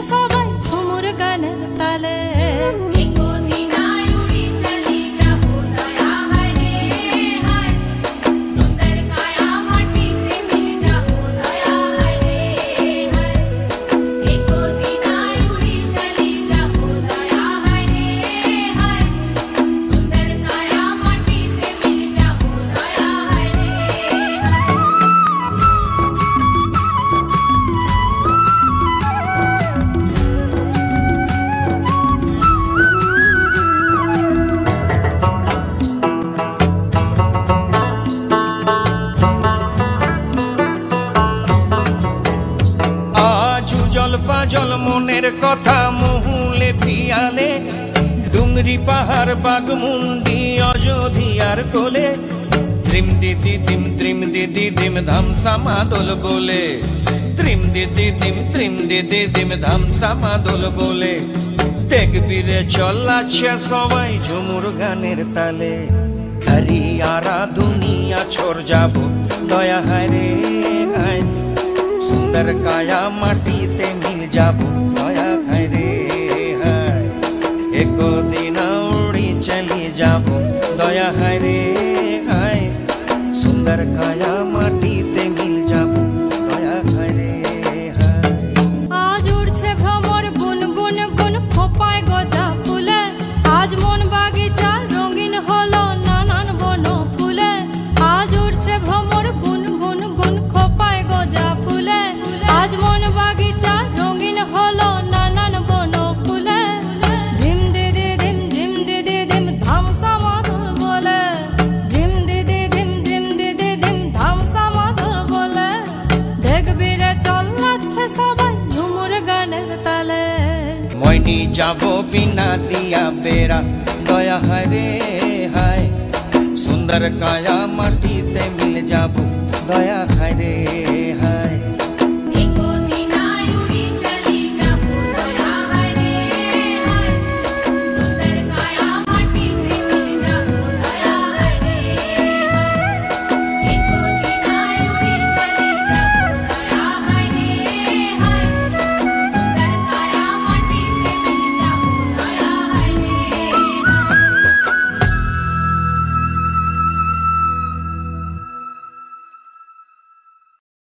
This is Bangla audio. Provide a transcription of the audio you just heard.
সবাই ঝুমুর গানের তালে। জল মনের কথা মহুলে পিয়ালে, ডুংরি পাহাড় বাগমুন্ডি অযোধ্যার কোলে, ত্রিম দিদি দিম ধামসা মাদল বলে, ত্রিম দিদি দিম ধামসা মাদল বলে। দেখবি রে চলাচ্ছে সবাই ঝুমুর গানের তালে। হরিয়ারা দুনিয়া ছোড় যাব দয়া হায় রে হায়, সুন্দর কায়া মাটিতে মিল যাব দয়া হায় রে হায়। একদিন উড়ি চলি যাব দয়া হায় রে হায়, সুন্দর কায়া মাটিতে মিল যাব দয়া হায় রে হায়। আজ উড়ছে ভ্রমর গুন গুন গুন খোপায় গজা ফুলে, আজ মন বাগিচা রঙিন হলো নানান বন ফুলে। আজ উড়ছে ভ্রমর গুন গুন গুন খোপায় গজা ফুলে, আজ মন বাগিচা রঙিন হলো নানান বন ফুলে। ধিম দিদি দিম ধামসা মাদল বলে, ধিম দিদি দিম ধামসা মাদল বলে। দেখবি রে চলাচ্ছে সবাই ঝুমুর গানের তালে। মইনি যাব বিনা দিয়া বেড়া দয়া হায় রে হায়, সুন্দর কায়া মাটিতে মিল যাব দয়া